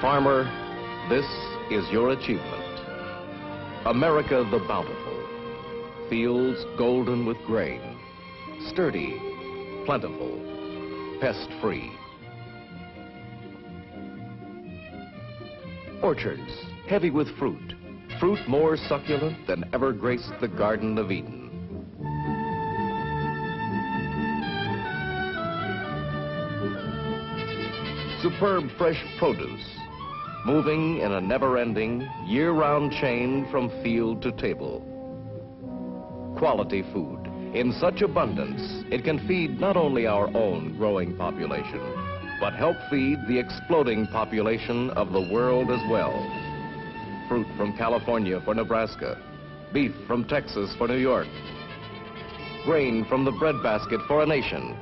Farmer, this is your achievement. America the bountiful, fields golden with grain, sturdy, plentiful, pest-free. Orchards heavy with fruit, fruit more succulent than ever graced the Garden of Eden. Superb fresh produce, moving in a never-ending, year-round chain from field to table. Quality food in such abundance, it can feed not only our own growing population, but help feed the exploding population of the world as well. Fruit from California for Nebraska, beef from Texas for New York, grain from the breadbasket for a nation.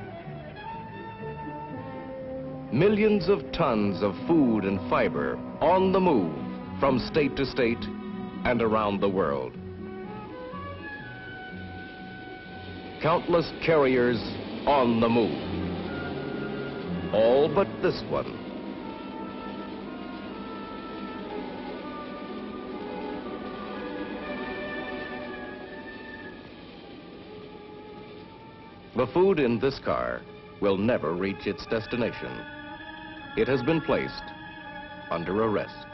Millions of tons of food and fiber on the move from state to state and around the world. Countless carriers on the move. All but this one. The food in this car will never reach its destination. It has been placed under arrest.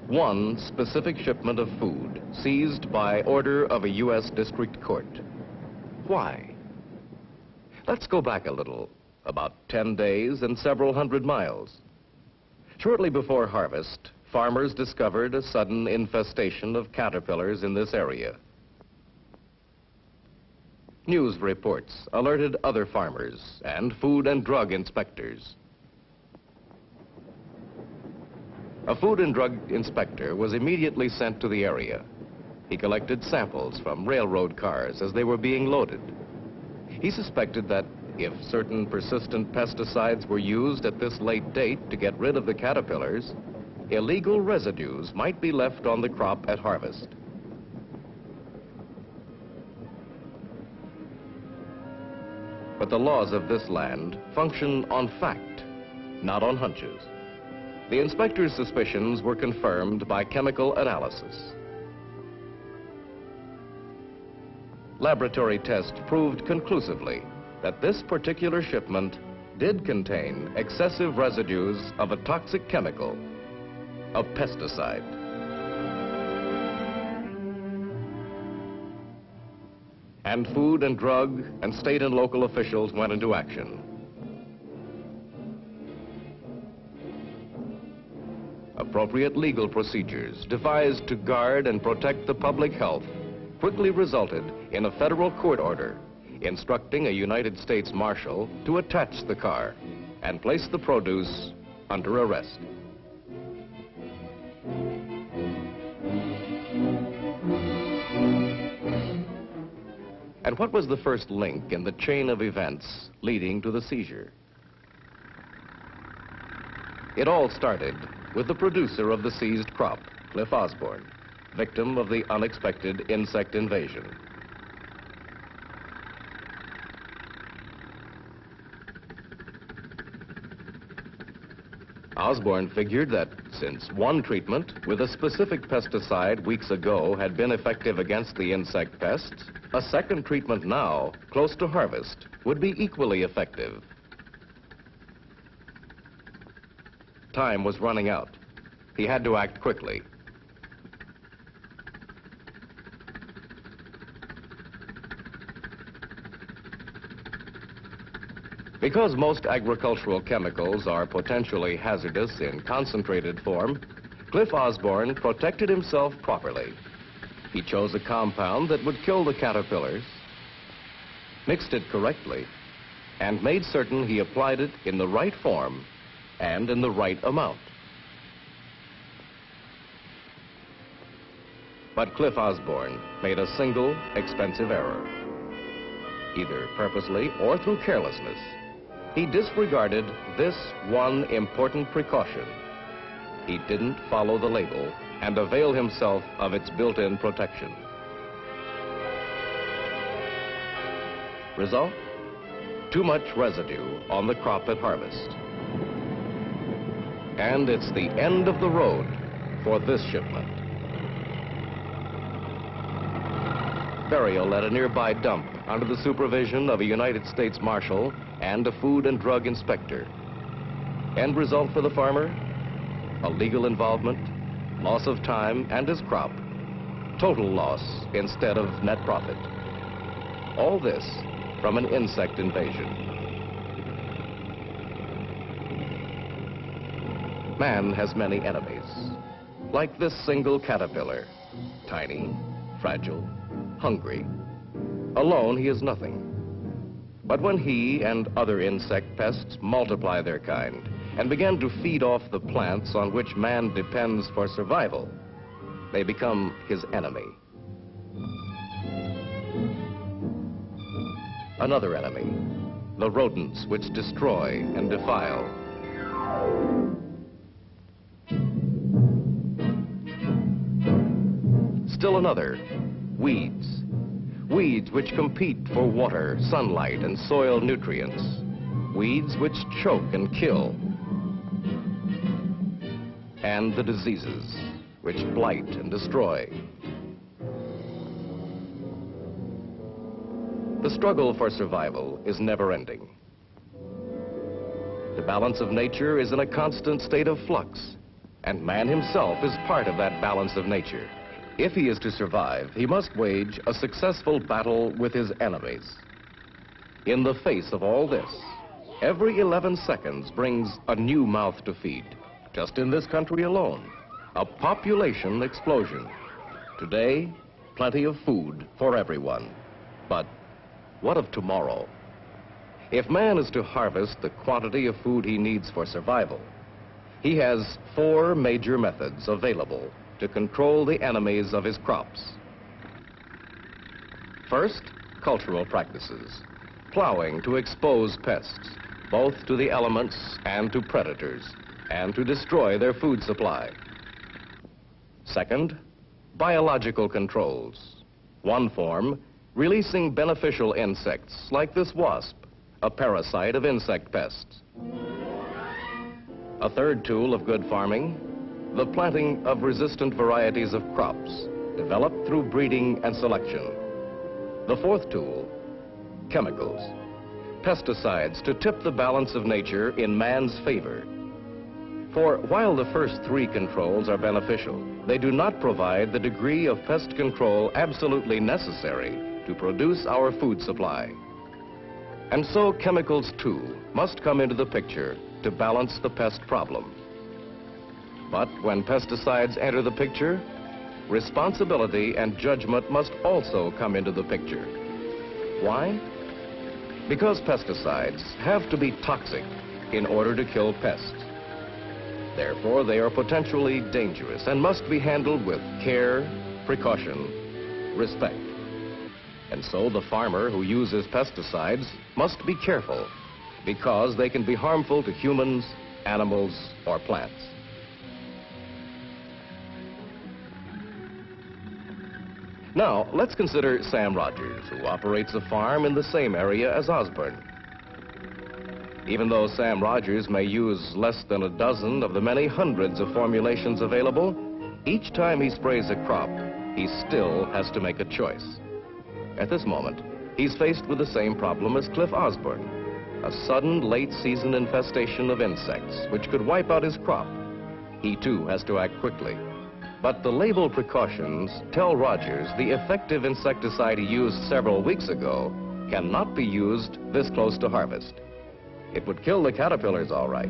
One specific shipment of food seized by order of a U.S. District Court. Why? Let's go back a little, about 10 days and several hundred miles. Shortly before harvest, farmers discovered a sudden infestation of caterpillars in this area. News reports alerted other farmers and food and drug inspectors. A food and drug inspector was immediately sent to the area. He collected samples from railroad cars as they were being loaded. He suspected that if certain persistent pesticides were used at this late date to get rid of the caterpillars, illegal residues might be left on the crop at harvest. But the laws of this land function on fact, not on hunches. The inspector's suspicions were confirmed by chemical analysis. Laboratory tests proved conclusively that this particular shipment did contain excessive residues of a toxic chemical, a pesticide. And Food and Drug and state and local officials went into action. Appropriate legal procedures devised to guard and protect the public health quickly resulted in a federal court order instructing a United States Marshal to attach the car and place the produce under arrest. And what was the first link in the chain of events leading to the seizure? It all started with the producer of the seized crop, Cliff Osborne, victim of the unexpected insect invasion. Osborne figured that since one treatment with a specific pesticide weeks ago had been effective against the insect pests, a second treatment now, close to harvest, would be equally effective. Time was running out. He had to act quickly. Because most agricultural chemicals are potentially hazardous in concentrated form, Cliff Osborne protected himself properly. He chose a compound that would kill the caterpillars, mixed it correctly, and made certain he applied it in the right form and in the right amount. But Cliff Osborne made a single expensive error. Either purposely or through carelessness, he disregarded this one important precaution. He didn't follow the label and avail himself of its built-in protection. Result? Too much residue on the crop at harvest. And it's the end of the road for this shipment. Burial at a nearby dump under the supervision of a United States Marshal and a Food and Drug Inspector. End result for the farmer? A legal involvement, loss of time and his crop, total loss instead of net profit. All this from an insect invasion. Man has many enemies, like this single caterpillar, tiny, fragile, hungry. Alone, he is nothing. But when he and other insect pests multiply their kind and begin to feed off the plants on which man depends for survival, they become his enemy. Another enemy, the rodents which destroy and defile. Still another, weeds. Weeds which compete for water, sunlight, and soil nutrients. Weeds which choke and kill. And the diseases which blight and destroy. The struggle for survival is never-ending. The balance of nature is in a constant state of flux, and man himself is part of that balance of nature. If he is to survive, he must wage a successful battle with his enemies. In the face of all this, every 11 seconds brings a new mouth to feed. Just in this country alone, a population explosion. Today, plenty of food for everyone. But what of tomorrow? If man is to harvest the quantity of food he needs for survival, he has 4 major methods available to control the enemies of his crops. First, cultural practices. Plowing to expose pests, both to the elements and to predators, and to destroy their food supply. Second, biological controls. One form, releasing beneficial insects like this wasp, a parasite of insect pests. A third tool of good farming, the planting of resistant varieties of crops, developed through breeding and selection. The fourth tool, chemicals, pesticides to tip the balance of nature in man's favor. For while the first 3 controls are beneficial, they do not provide the degree of pest control absolutely necessary to produce our food supply. And so chemicals too must come into the picture to balance the pest problem. But when pesticides enter the picture, responsibility and judgment must also come into the picture. Why? Because pesticides have to be toxic in order to kill pests. Therefore, they are potentially dangerous and must be handled with care, precaution, respect. And so the farmer who uses pesticides must be careful, because they can be harmful to humans, animals, or plants. Now, let's consider Sam Rogers, who operates a farm in the same area as Osborne. Even though Sam Rogers may use less than a dozen of the many hundreds of formulations available, each time he sprays a crop, he still has to make a choice. At this moment, he's faced with the same problem as Cliff Osborne, a sudden late-season infestation of insects which could wipe out his crop. He too has to act quickly. But the label precautions tell Rogers the effective insecticide he used several weeks ago cannot be used this close to harvest. It would kill the caterpillars all right,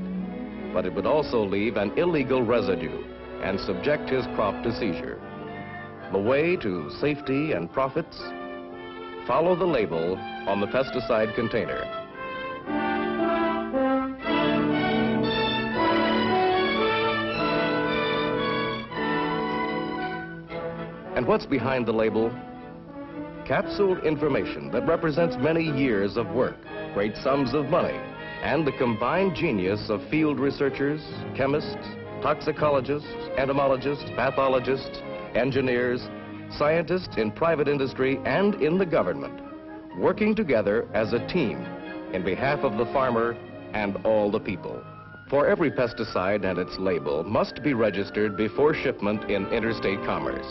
but it would also leave an illegal residue and subject his crop to seizure. The way to safety and profits? Follow the label on the pesticide container. And what's behind the label? Capsuled information that represents many years of work, great sums of money, and the combined genius of field researchers, chemists, toxicologists, entomologists, pathologists, engineers, scientists in private industry and in the government, working together as a team in behalf of the farmer and all the people. For every pesticide and its label must be registered before shipment in interstate commerce.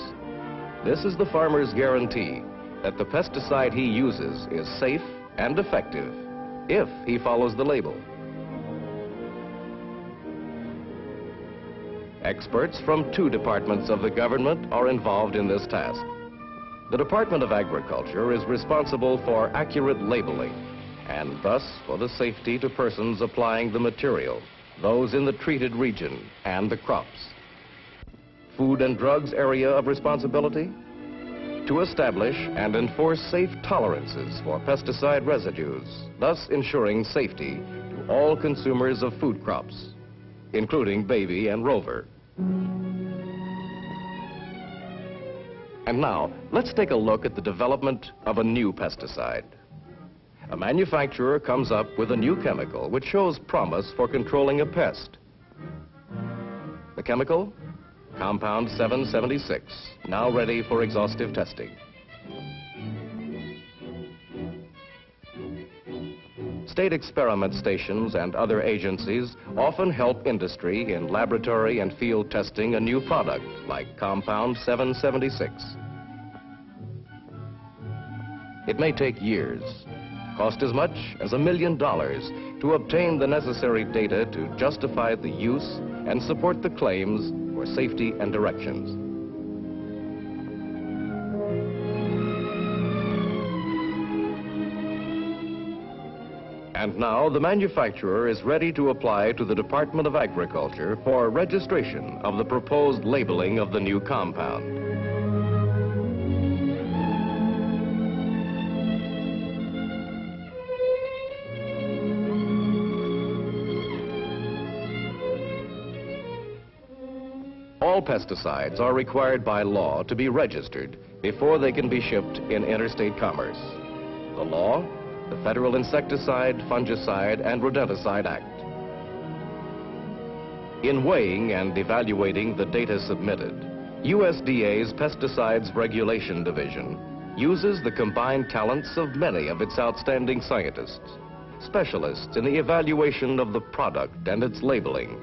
This is the farmer's guarantee that the pesticide he uses is safe and effective if he follows the label. Experts from 2 departments of the government are involved in this task. The Department of Agriculture is responsible for accurate labeling and thus for the safety to persons applying the material, those in the treated region and the crops. Food and Drugs area of responsibility? To establish and enforce safe tolerances for pesticide residues, thus ensuring safety to all consumers of food crops, including baby and rover. And now, let's take a look at the development of a new pesticide. A manufacturer comes up with a new chemical which shows promise for controlling a pest. The chemical? Compound 776, now ready for exhaustive testing. State experiment stations and other agencies often help industry in laboratory and field testing a new product like Compound 776. It may take years, cost as much as $1 million to obtain the necessary data to justify the use and support the claims for safety and directions. And now the manufacturer is ready to apply to the Department of Agriculture for registration of the proposed labeling of the new compound. All pesticides are required by law to be registered before they can be shipped in interstate commerce. The law? The Federal Insecticide, Fungicide, and Rodenticide Act. In weighing and evaluating the data submitted, USDA's Pesticides Regulation Division uses the combined talents of many of its outstanding scientists, specialists in the evaluation of the product and its labeling,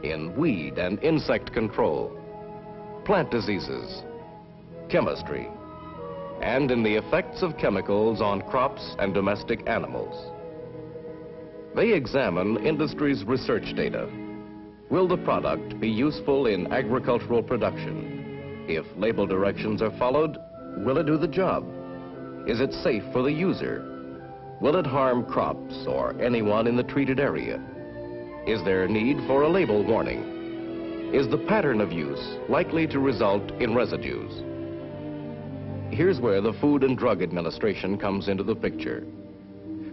in weed and insect control, plant diseases, chemistry, and in the effects of chemicals on crops and domestic animals. They examine industry's research data. Will the product be useful in agricultural production? If label directions are followed, will it do the job? Is it safe for the user? Will it harm crops or anyone in the treated area? Is there a need for a label warning? Is the pattern of use likely to result in residues? Here's where the Food and Drug Administration comes into the picture.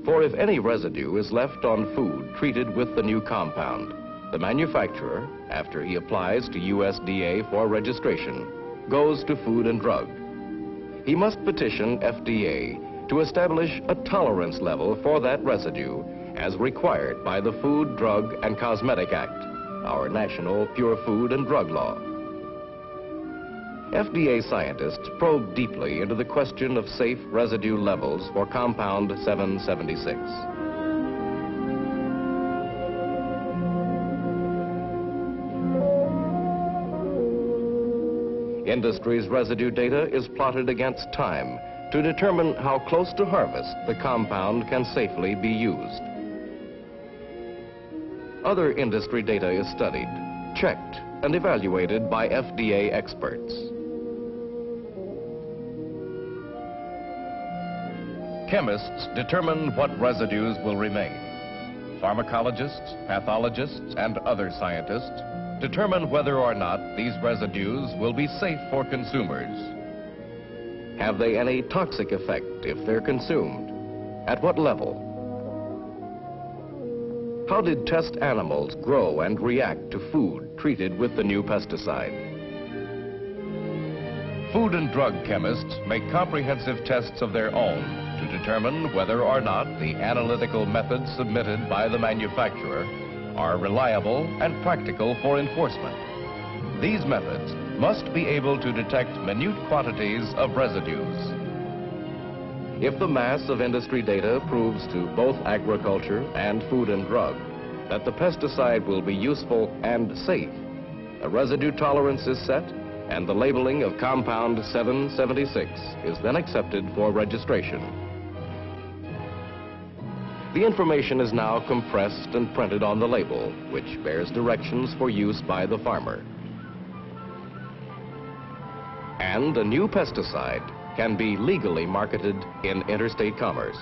For if any residue is left on food treated with the new compound, the manufacturer, after he applies to USDA for registration, goes to Food and Drug. He must petition FDA to establish a tolerance level for that residue as required by the Food, Drug, and Cosmetic Act, our national pure food and drug law. FDA scientists probe deeply into the question of safe residue levels for Compound 776. Industry's residue data is plotted against time to determine how close to harvest the compound can safely be used. Other industry data is studied, checked, and evaluated by FDA experts. Chemists determine what residues will remain. pharmacologists, pathologists, and other scientists determine whether or not these residues will be safe for consumers. Have they any toxic effect if they're consumed? At what level? How did test animals grow and react to food treated with the new pesticide? Food and drug chemists make comprehensive tests of their own to determine whether or not the analytical methods submitted by the manufacturer are reliable and practical for enforcement. These methods must be able to detect minute quantities of residues. If the mass of industry data proves to both agriculture and food and drug that the pesticide will be useful and safe, a residue tolerance is set and the labeling of compound 776 is then accepted for registration. The information is now compressed and printed on the label, which bears directions for use by the farmer. And a new pesticide can be legally marketed in interstate commerce.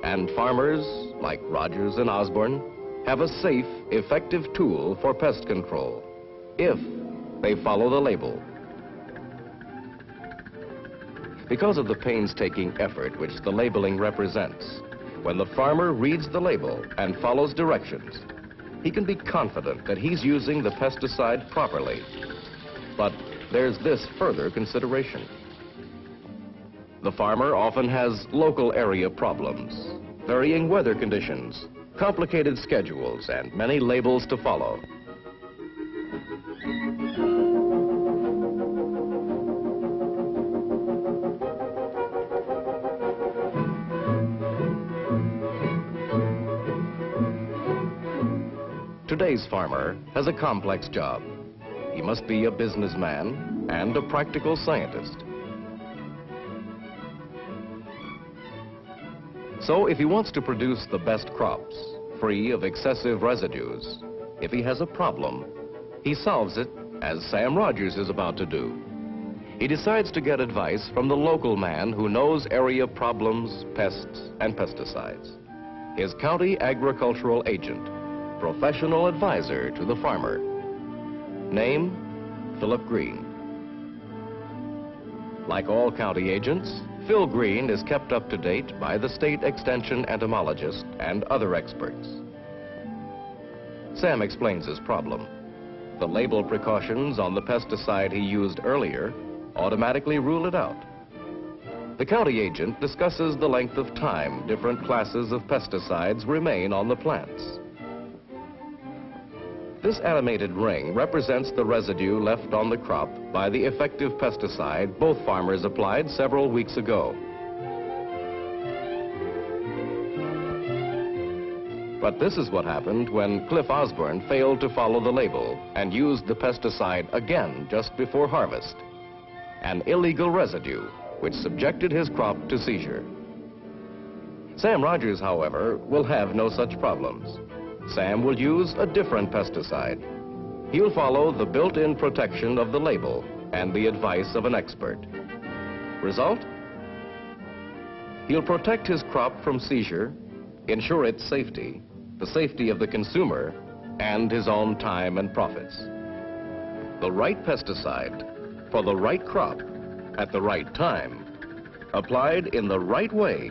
And farmers, like Rogers and Osborne, have a safe, effective tool for pest control, if they follow the label. Because of the painstaking effort which the labeling represents, when the farmer reads the label and follows directions, he can be confident that he's using the pesticide properly. But there's this further consideration. The farmer often has local area problems, varying weather conditions, complicated schedules, and many labels to follow. Today's farmer has a complex job. He must be a businessman and a practical scientist. So if he wants to produce the best crops, free of excessive residues, if he has a problem, he solves it as Sam Rogers is about to do. He decides to get advice from the local man who knows area problems, pests, and pesticides. His county agricultural agent, professional advisor to the farmer. Name, Philip Green. Like all county agents, Phil Green is kept up to date by the state extension entomologist and other experts. Sam explains his problem. The label precautions on the pesticide he used earlier automatically rule it out. The county agent discusses the length of time different classes of pesticides remain on the plants. This animated ring represents the residue left on the crop by the effective pesticide both farmers applied several weeks ago. But this is what happened when Cliff Osborne failed to follow the label and used the pesticide again just before harvest. An illegal residue which subjected his crop to seizure. Sam Rogers, however, will have no such problems. Sam will use a different pesticide. He'll follow the built-in protection of the label and the advice of an expert. Result? He'll protect his crop from seizure, ensure its safety, the safety of the consumer, and his own time and profits. The right pesticide for the right crop at the right time, applied in the right way,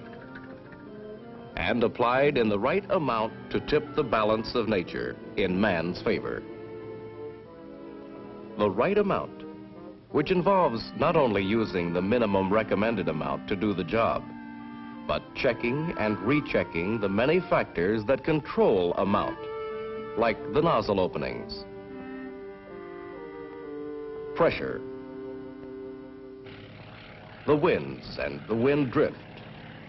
and applied in the right amount to tip the balance of nature in man's favor. The right amount, which involves not only using the minimum recommended amount to do the job, but checking and rechecking the many factors that control amount, like the nozzle openings, pressure, the winds and the wind drift,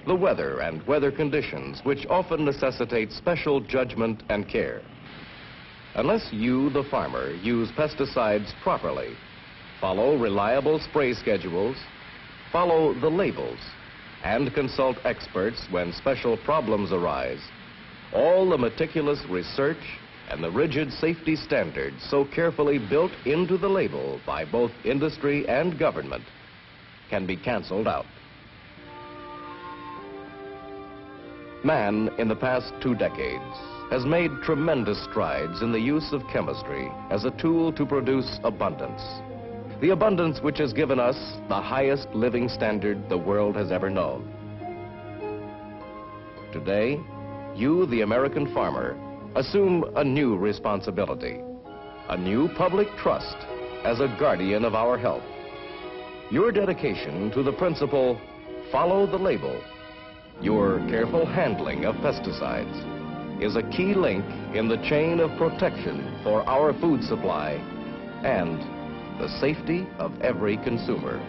the weather and weather conditions, which often necessitate special judgment and care. Unless you, the farmer, use pesticides properly, follow reliable spray schedules, follow the labels, and consult experts when special problems arise, all the meticulous research and the rigid safety standards so carefully built into the label by both industry and government can be canceled out. Man, in the past 2 decades, has made tremendous strides in the use of chemistry as a tool to produce abundance. The abundance which has given us the highest living standard the world has ever known. Today, you, the American farmer, assume a new responsibility, a new public trust as a guardian of our health. Your dedication to the principle, follow the label, your careful handling of pesticides, is a key link in the chain of protection for our food supply and the safety of every consumer.